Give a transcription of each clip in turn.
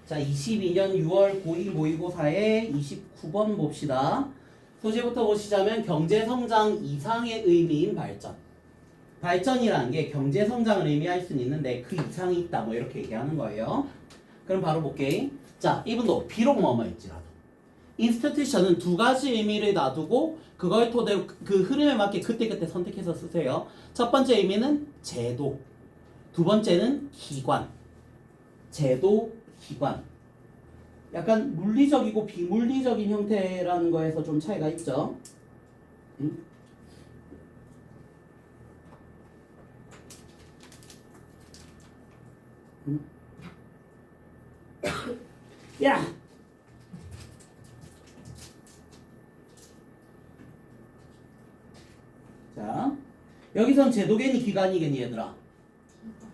자, 22년 6월 고2 모의고사의 29번 봅시다. 소재부터 보시자면 경제성장 이상의 의미인 발전. 발전이라는 게 경제성장을 의미할 수는 있는데 그 이상이 있다 뭐 이렇게 얘기하는 거예요. 그럼 바로 볼게. 자, 이분도 비록 뭐뭐일지라도 인스티튜션은 두 가지 의미를 놔두고 그걸 토대로 그 흐름에 맞게 그때그때 선택해서 쓰세요. 첫 번째 의미는 제도, 두 번째는 기관. 제도, 기관. 약간 물리적이고 비물리적인 형태라는 거에서 좀 차이가 있죠. 응? 응? 야! 자, 여기선 제도겠니 기관이겠니 얘들아?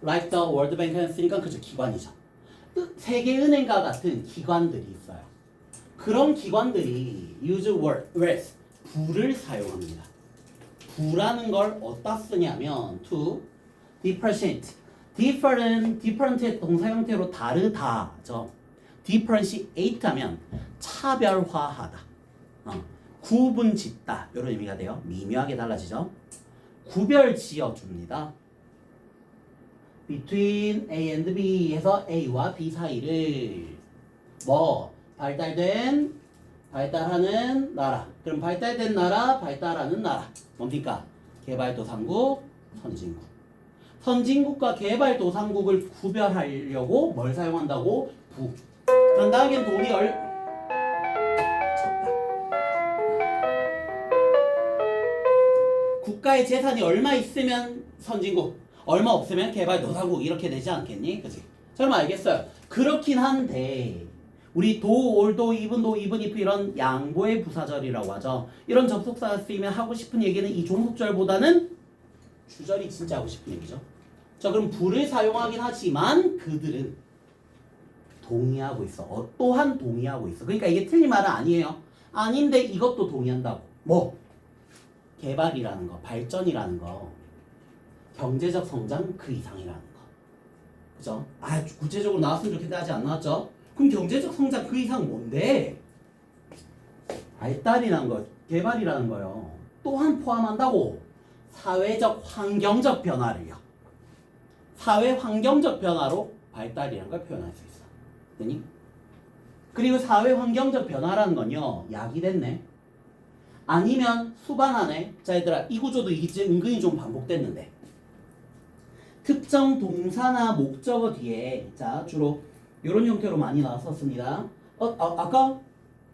Like the World Bank 했으니까 그죠, 기관이죠. 세계은행과 같은 기관들이 있어요. 그런 기관들이 use words, 부를 사용합니다. 부라는 걸 어디다 쓰냐면 to differentiate. different의 동사 형태로 다르다죠. differentiate 하면 차별화하다. 구분짓다 이런 의미가 돼요. 미묘하게 달라지죠. 구별 지어줍니다. between A and B 해서 A와 B 사이를 뭐 발달하는 나라. 그럼 발달된 나라, 발달하는 나라 뭡니까? 개발도상국, 선진국. 선진국과 개발도상국을 구별하려고 뭘 사용한다고? 부. 그럼 나에겐 돈이 국가의 재산이 얼마 있으면 선진국, 얼마 없으면 개발도상국 이렇게 되지 않겠니? 그치? 설마 알겠어요? 그렇긴 한데 우리 도, 올도, 이분도, 이분, if 이런 양보의 부사절이라고 하죠. 이런 접속사가 쓰이면 하고 싶은 얘기는 이 종속절보다는 주절이 진짜 하고 싶은 얘기죠. 자, 그럼 부를 사용하긴 하지만 그들은 동의하고 있어. 또한 동의하고 있어. 그러니까 이게 틀린 말은 아니에요. 아닌데 이것도 동의한다고. 뭐? 개발이라는 거, 발전이라는 거, 경제적 성장 그 이상이라는 거. 그죠? 아, 구체적으로 나왔으면 좋겠다 하지 안 나왔죠? 그럼 경제적 성장 그 이상 뭔데? 발달이라는 거, 개발이라는 거요. 또한 포함한다고. 사회적 환경적 변화를요. 사회 환경적 변화로 발달이라는 걸 표현할 수 있어. 되니? 그리고 사회 환경적 변화라는 건요. 약이 됐네. 아니면 수반하네. 자, 얘들아, 이 구조도 이제 은근히 좀 반복됐는데. 특정 동사나 목적어 뒤에 자, 주로 이런 형태로 많이 나왔었습니다. 아까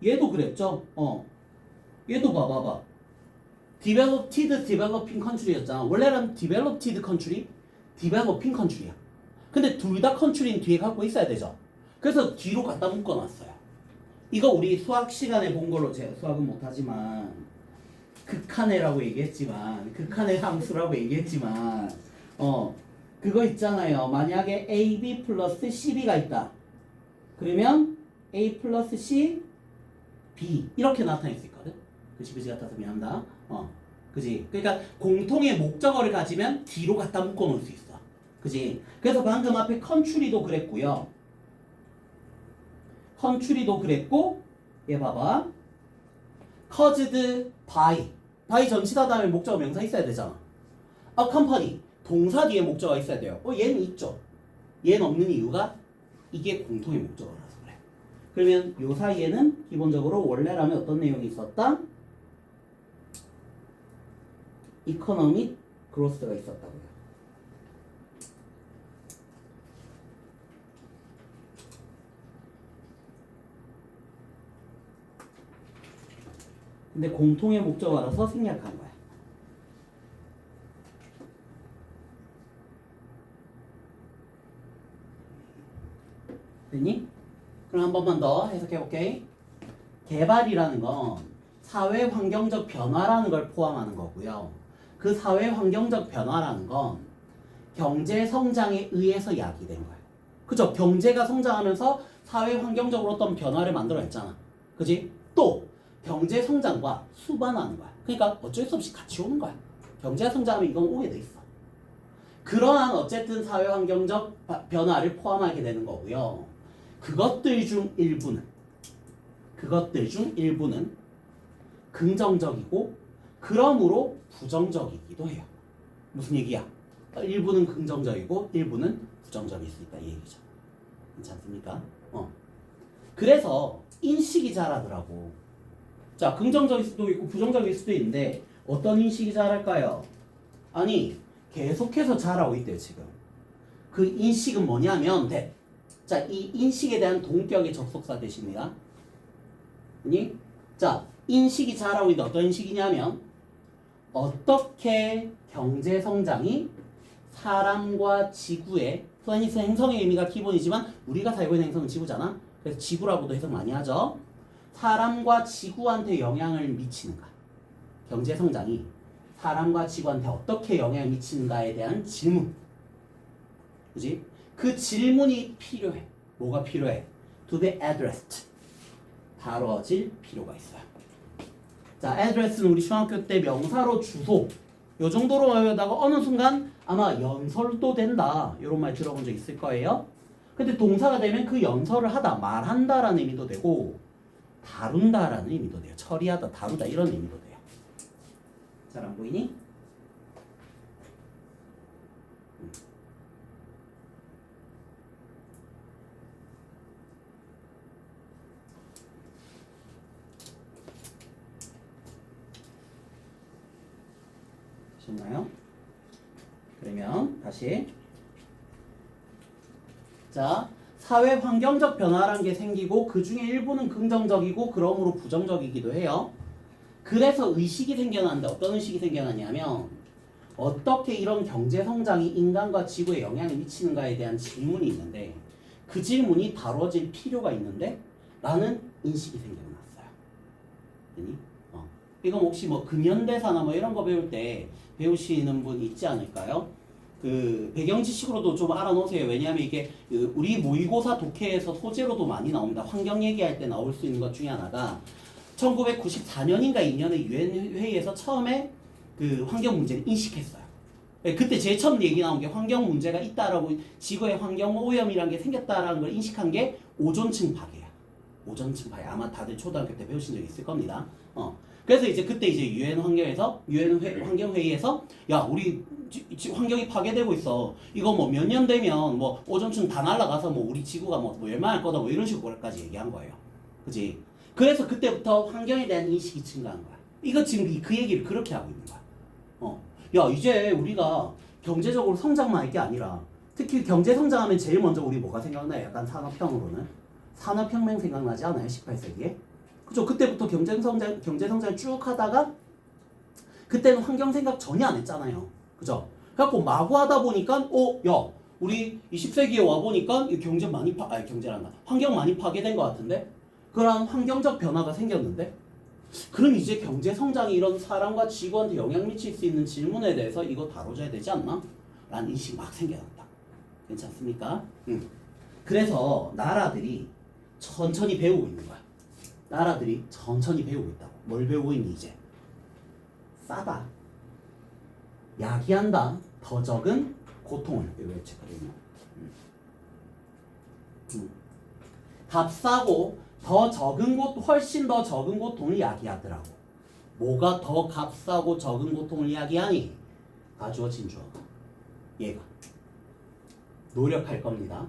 얘도 그랬죠? 얘도 봐봐. Developed, Developing Country였잖아. 원래는 Developed Country, Developing Country야. 근데 둘 다 country는 뒤에 갖고 있어야 되죠. 그래서 뒤로 갖다 묶어놨어요. 이거 우리 수학 시간에 본 걸로 제가 수학은 못하지만 극한해라고 얘기했지만 극한의 함수라고 얘기했지만 그거 있잖아요. 만약에 AB 플러스 CB가 있다. 그러면 A 플러스 C, B 이렇게 나타낼 수 있거든. 그치 같아서 미안합니다. 그지. 그러니까 공통의 목적어를 가지면 뒤로 갖다 묶어 놓을 수 있어. 그지. 그래서 방금 앞에 컨츄리도 그랬고요. 컨츄리도 그랬고, 얘 봐봐. caused by 전치사 다음에 목적어 명사 있어야 되잖아. A company 동사 뒤에 목적어가 있어야 돼요. 얘는 있죠. 얘는 없는 이유가 이게 공통의 목적어라서 그래. 그러면 요 사이에는 기본적으로 원래라면 어떤 내용이 있었다? economic growth가 있었다고요. 근데 공통의 목적어라서 생략한 거야. 됐니? 그럼 한 번만 더 해석해볼게. 개발이라는 건 사회 환경적 변화라는 걸 포함하는 거고요. 그 사회 환경적 변화라는 건 경제 성장에 의해서 야기된 거예요. 그죠? 경제가 성장하면서 사회 환경적으로 어떤 변화를 만들어냈잖아. 그지? 또 경제 성장과 수반하는 거야. 그러니까 어쩔 수 없이 같이 오는 거야. 경제가 성장하면 이건 오게 돼 있어. 그러한 어쨌든 사회 환경적 변화를 포함하게 되는 거고요. 그것들 중 일부는 긍정적이고 그러므로 부정적이기도 해요. 무슨 얘기야? 일부는 긍정적이고 일부는 부정적일 수 있다 이 얘기죠. 괜찮습니까? 그래서 인식이 잘하더라고. 자, 긍정적일 수도 있고 부정적일 수도 있는데 어떤 인식이 잘할까요? 아니, 계속해서 잘하고 있대요 지금. 그 인식은 뭐냐면 자, 이 인식에 대한 동격의 접속사 대신이야. 아니, 자, 인식이 잘하고 있는 어떤 인식이냐면 어떻게 경제 성장이 사람과 지구에 플래닛은 행성의 의미가 기본이지만 우리가 살고 있는 행성은 지구잖아. 그래서 지구라고도 해석 많이 하죠. 사람과 지구한테 영향을 미치는가? 경제 성장이 사람과 지구한테 어떻게 영향을 미치는가에 대한 질문. 그지? 그 질문이 필요해. 뭐가 필요해? To be addressed. 다뤄질 필요가 있어요. 자, address는 우리 중학교 때 명사로 주소. 요 정도로 외우다가 어느 순간 아마 연설도 된다. 이런 말 들어본 적 있을 거예요. 근데 동사가 되면 그 연설을 하다, 말한다라는 의미도 되고 다룬다라는 의미도 돼요. 처리하다, 다루다 이런 의미도 돼요. 잘 안 보이니? 되셨나요? 그러면 다시 자, 사회 환경적 변화라는 게 생기고 그 중에 일부는 긍정적이고 그러므로 부정적이기도 해요. 그래서 의식이 생겨나는데 어떤 의식이 생겨나냐면 어떻게 이런 경제 성장이 인간과 지구에 영향을 미치는가에 대한 질문이 있는데 그 질문이 다뤄질 필요가 있는데 라는 인식이 생겨났어요. 이건 혹시 뭐 근현대사나 뭐 이런 거 배울 때 배우시는 분 있지 않을까요? 그 배경 지식으로도 좀 알아놓으세요. 왜냐하면 이게 우리 모의고사 독해에서 소재로도 많이 나옵니다. 환경 얘기할 때 나올 수 있는 것 중에 하나가 1994년인가 2년에 유엔 회의에서 처음에 그 환경 문제를 인식했어요. 그때 제일 처음 얘기 나온 게 환경 문제가 있다라고 지구에 환경 오염이라는 게 생겼다라는 걸 인식한 게 오존층 파괴야. 오존층 파괴. 아마 다들 초등학교 때 배우신 적 있을 겁니다. 그래서 이제 그때 이제 유엔 환경 회의에서 야, 우리 환경이 파괴되고 있어. 이거 뭐 몇 년 되면 뭐 오존층 다 날아가서 뭐 우리 지구가 뭐 멸망할 거다 뭐 이런 식으로까지 얘기한 거예요. 그지? 그래서 그때부터 환경에 대한 인식이 증가한 거야. 이거 지금 그 얘기를 그렇게 하고 있는 거야. 야, 이제 우리가 경제적으로 성장만 할 게 아니라 특히 경제 성장하면 제일 먼저 우리 뭐가 생각나요? 약간 산업형으로는 산업혁명 생각나지 않아요? 18세기에? 그죠? 그때부터 경제 성장 쭉 하다가 그때는 환경 생각 전혀 안 했잖아요. 그죠? 그래갖고 마구 하다 보니까 야, 우리 20세기에 와 보니까 경제 많이 경제란다. 환경 많이 파괴된 것 같은데? 그런 환경적 변화가 생겼는데? 그럼 이제 경제 성장이 이런 사람과 지구한테 영향 미칠 수 있는 질문에 대해서 이거 다뤄줘야 되지 않나? 라는 인식이 막 생겨났다. 괜찮습니까? 그래서 나라들이 천천히 배우고 있는 거야. 나라들이 천천히 배우고 있다고. 뭘 배우고 있니 이제? 싸다. 야기한다. 더 적은 고통을 외치거든요. 값싸고 더 적은 훨씬 더 적은 고통을 야기하더라고. 뭐가 더 값싸고 적은 고통을 야기하니? 가주어 진주어가. 얘가. 노력할 겁니다.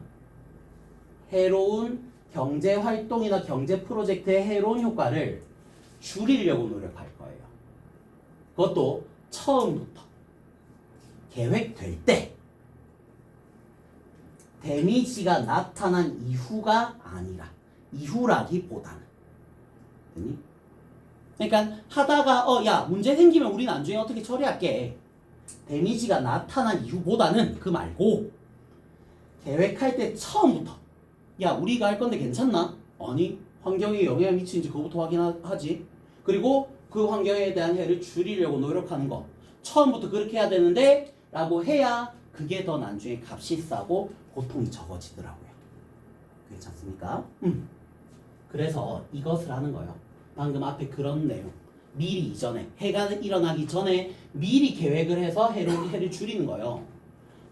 해로운 경제 활동이나 경제 프로젝트의 해로운 효과를 줄이려고 노력할 거예요. 그것도 처음부터 계획될 때 데미지가 나타난 이후가 아니라 이후라기보다는. 그러니까 하다가 야, 문제 생기면 우리 나중에 어떻게 처리할게. 데미지가 나타난 이후보다는 그 말고 계획할 때 처음부터 야, 우리가 할 건데 괜찮나? 아니, 환경에 영향을 미치는지 그거부터 확인하지. 그리고 그 환경에 대한 해를 줄이려고 노력하는 거. 처음부터 그렇게 해야 되는데 라고 해야 그게 더 나중에 값이 싸고 고통이 적어지더라고요. 괜찮습니까? 그래서 이것을 하는 거예요. 방금 앞에 그런 내용. 미리 이전에, 해가 일어나기 전에 미리 계획을 해서 해를 줄이는 거예요.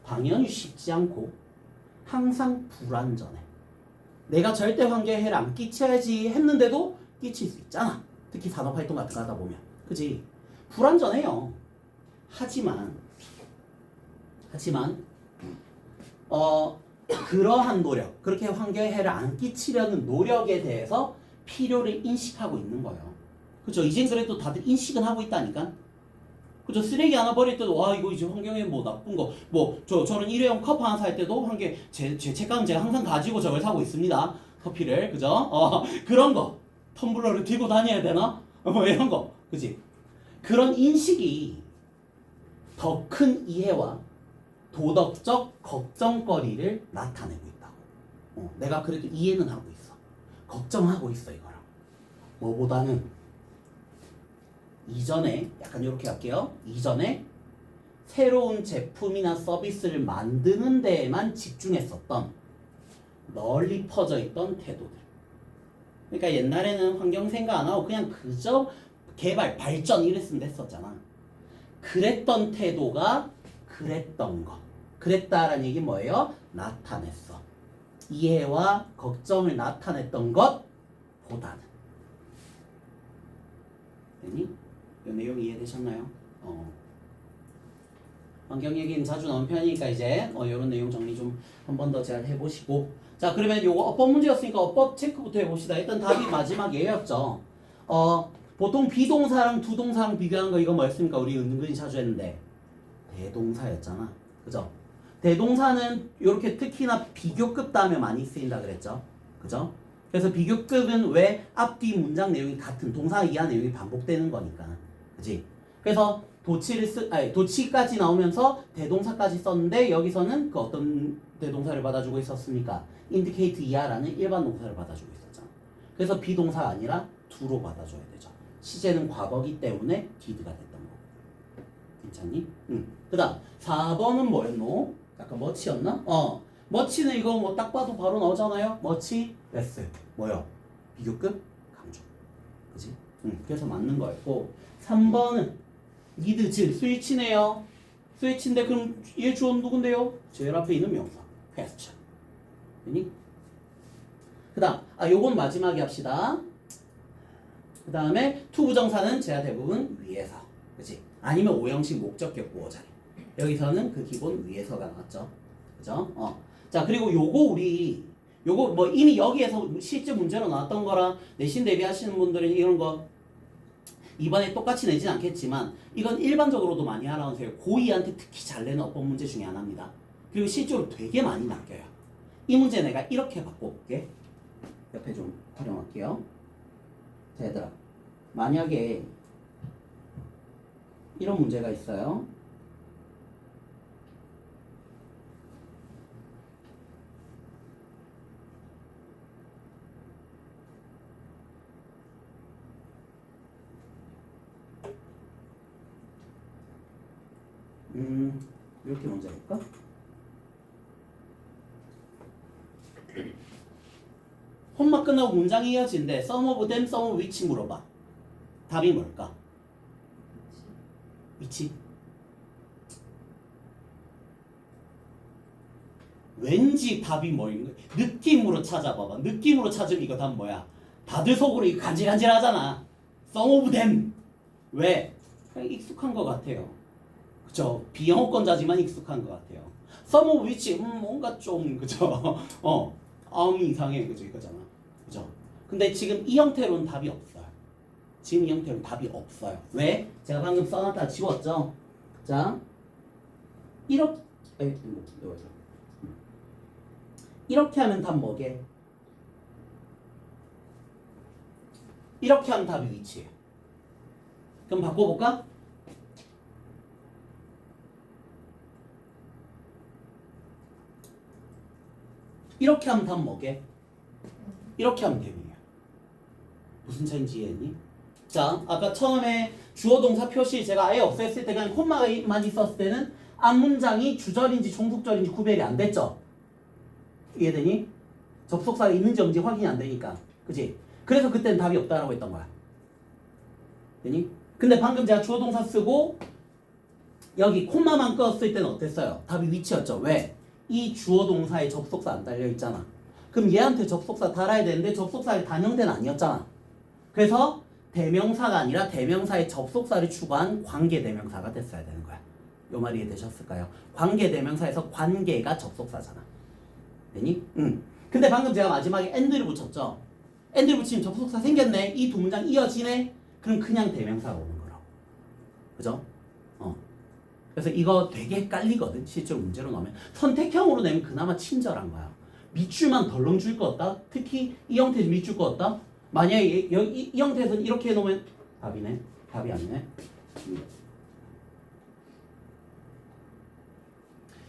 당연히 쉽지 않고 항상 불완전해. 내가 절대 환경에 해를 안 끼쳐야지 했는데도 끼칠 수 있잖아. 특히 산업활동 같은 거 하다 보면. 그지? 불완전해요. 하지만 그러한 노력, 그렇게 환경에 해를 안 끼치려는 노력에 대해서 필요를 인식하고 있는 거예요. 그죠? 이젠 그래도 다들 인식은 하고 있다니까. 그죠? 쓰레기 하나 버릴 때도 와 이거 이제 환경에 뭐 나쁜 거 뭐 저는 일회용 컵 하나 살 때도 환경 제 책가는 제가 항상 가지고 저걸 사고 있습니다. 커피를 그죠? 그런 거 텀블러를 들고 다녀야 되나? 뭐 이런 거 그지? 그런 인식이 더 큰 이해와 도덕적 걱정거리를 나타내고 있다고. 내가 그래도 이해는 하고 있어. 걱정하고 있어 이거랑. 뭐보다는 이전에 약간 이렇게 할게요. 이전에 새로운 제품이나 서비스를 만드는 데에만 집중했었던 널리 퍼져 있던 태도들. 그러니까 옛날에는 환경 생각 안 하고 그냥 그저 개발, 발전 이랬으면 됐었잖아. 그랬던 태도가 그랬던 거. 그랬다라는 얘기 뭐예요? 나타냈어. 이해와 걱정을 나타냈던 것보다는. 됐니? 이 내용 이해되셨나요? 환경 얘기는 자주 나온 편이니까 이제 이런 내용 정리 좀 한 번 더 잘 해보시고. 자, 그러면 요거 어법 문제였으니까 어법 체크부터 해봅시다. 일단 답이 마지막 예였죠. 보통 비동사랑 두동사랑 비교하는 거 이거 뭐였습니까? 우리 은근히 자주 했는데 대동사였잖아. 그죠? 대동사는 이렇게 특히나 비교급 다음에 많이 쓰인다 그랬죠. 그죠? 그래서 비교급은 왜 앞뒤 문장 내용이 같은 동사 이하 내용이 반복되는 거니까. 그지? 그래서 도치까지 나오면서 대동사까지 썼는데 여기서는 그 어떤 대동사를 받아주고 있었습니까? indicate 이하라는 일반 동사를 받아주고 있었잖아. 그래서 비동사가 아니라 do로 받아줘야 되죠. 시제는 과거기 때문에 did가 됐던 거. 괜찮니? 그 다음 4번은 뭐였노? 약간 much였나? much는 이거 뭐 딱 봐도 바로 나오잖아요. much less 뭐요? 비교급 강조. 그지? 그래서 맞는 거였고 3번은 need 즉 스위치네요. 스위치인데 그럼 얘 주어는 누군데요? 제일 앞에 있는 명사 question. 되니? 그 다음 요건 마지막에 합시다. 그 다음에 투부정사는 제가 대부분 위에서 그치? 아니면 오형식 목적격 보호자리. 여기서는 그 기본 위에서가 나왔죠. 그죠? 자 그리고 요거 뭐 이미 여기에서 실제 문제로 나왔던 거랑 내신 대비하시는 분들은 이런 거 이번에 똑같이 내진 않겠지만 이건 일반적으로도 많이 알아오세요. 고2한테 특히 잘 내는 어법 문제 중에 하나입니다. 그리고 실제로 되게 많이 낚여요. 이 문제 내가 이렇게 바꿔볼게. 옆에 좀 활용할게요. 자 얘들아 만약에 이런 문제가 있어요. 이렇게 먼저 해볼까? 홈마 끝나고 문장이 이어지는데 some of them, some of which 물어봐. 답이 뭘까? 위치? 왠지 답이 뭐인 거야? 느낌으로 찾아봐봐. 느낌으로 찾으면 이거 답 뭐야? 다들 속으로 이거 간질간질하잖아. some of them. 왜? 그냥 익숙한 것 같아요. 그죠? 비영어권자지만 익숙한 것 같아요. some of which 뭔가 좀 그죠? 아음이 이상해 그죠? 이거잖아. 그죠? 근데 지금 이 형태로는 답이 없어요. 지금 이 형태로는 답이 없어요. 왜? 제가 방금 써놨다 지웠죠? 자, 이렇게 이렇게 하면 답 뭐게? 이렇게 하면 답이 위치예요. 그럼 바꿔볼까? 이렇게 하면 답 뭐게? 이렇게 하면 되군요. 무슨 차이인지 이해했니? 자, 아까 처음에 주어 동사 표시 제가 아예 없앴을 때 그냥 콤마만 있었을 때는 앞문장이 주절인지 종속절인지 구별이 안 됐죠? 이해되니? 접속사가 있는지 없는지 확인이 안 되니까. 그치? 그래서 그때는 답이 없다라고 했던 거야. 되니? 근데 방금 제가 주어 동사 쓰고 여기 콤마만 껐을 때는 어땠어요? 답이 위치였죠. 왜? 이 주어 동사에 접속사 안 달려 있잖아. 그럼 얘한테 접속사 달아야 되는데 접속사의 단형대는 아니었잖아. 그래서 대명사가 아니라 대명사의 접속사를 추가한 관계대명사가 됐어야 되는 거야. 요 말 이해되셨을까요? 관계대명사에서 관계가 접속사잖아. 되니? 응. 근데 방금 제가 마지막에 and를 붙였죠. and를 붙이면 접속사 생겼네. 이 두 문장 이어지네. 그럼 그냥 대명사가 오는 거라고. 그죠? 그래서 이거 되게 헷갈리거든. 실제로 문제로 나오면. 선택형으로 내면 그나마 친절한 거야. 밑줄만 덜렁 줄 것 같다. 특히 이 형태에서 밑줄 것 같다. 만약에 이 형태에서는 이렇게 해놓으면 답이네. 답이 아니네.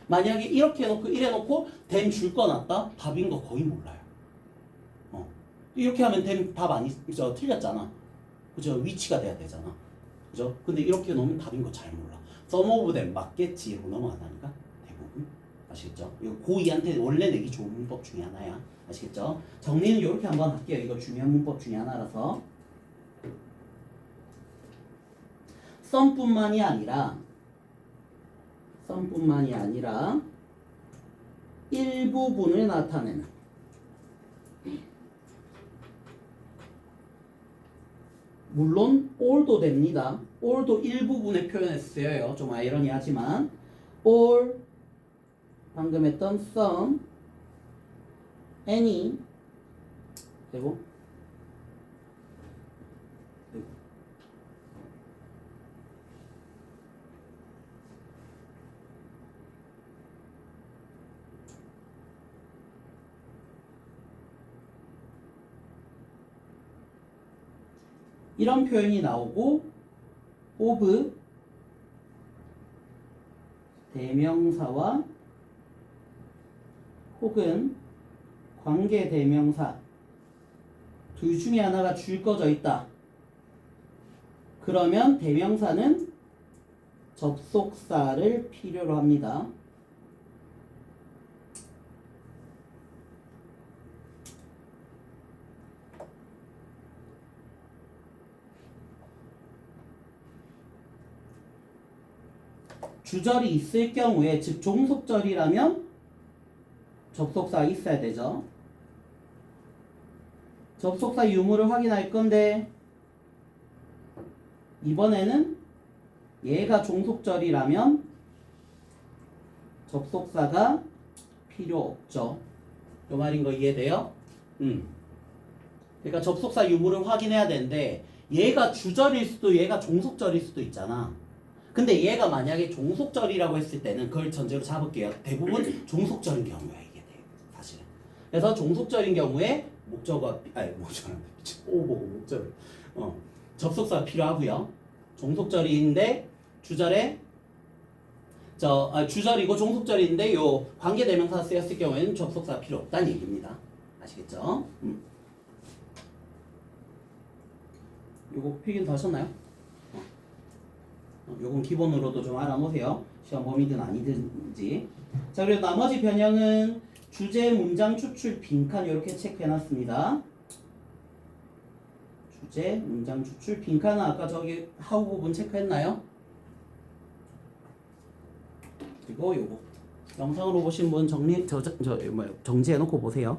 만약에 이렇게 해놓고 이래 놓고 댐 줄 거 놨다. 답인 거 거의 몰라요. 이렇게 하면 댐 답 아니, 틀렸잖아. 그죠? 위치가 돼야 되잖아. 그죠? 근데 이렇게 놓으면 답인 거 잘 몰라. some of them 맞겠지 이러고 넘어가다니까 대부분. 아시겠죠? 이거 고2한테 원래 내기 좋은 문법 중에 하나야. 아시겠죠? 정리는 이렇게 한번 할게요. 이거 중요한 문법 중에 하나라서. some뿐만이 아니라 일부분을 나타내는 물론 all도 됩니다. all도 일부분의 표현에 쓰여요. 좀 아이러니하지만 all 방금 했던 some, any 되고 이런 표현이 나오고 of 대명사와 혹은 관계 대명사 둘 중에 하나가 줄 꺼져 있다. 그러면 대명사는 접속사를 필요로 합니다. 주절이 있을 경우에 즉 종속절이라면 접속사가 있어야 되죠. 접속사 유무를 확인할 건데 이번에는 얘가 종속절이라면 접속사가 필요 없죠. 요 말인 거 이해돼요? 그러니까 접속사 유무를 확인해야 되는데 얘가 주절일 수도 얘가 종속절일 수도 있잖아. 근데 얘가 만약에 종속절이라고 했을 때는 그걸 전제로 잡을게요. 대부분 종속절인 경우야 이게 돼 사실은. 그래서 종속절인 경우에 목적어 접속사가 필요하고요. 종속절인데 주절에 주절이고 종속절인데 요 관계대명사 쓰였을 경우에는 접속사가 필요 없다는 얘기입니다. 아시겠죠? 요거 필기는 다 하셨나요? 요건 기본으로도 좀 알아놓으세요. 시험 범위든 아니든지. 자, 그리고 나머지 변형은 주제, 문장, 추출, 빈칸 이렇게 체크해놨습니다. 주제, 문장, 추출, 빈칸은 아까 저기 하우 부분 체크했나요? 그리고 요거 영상으로 보신 분 정리해놓고 보세요.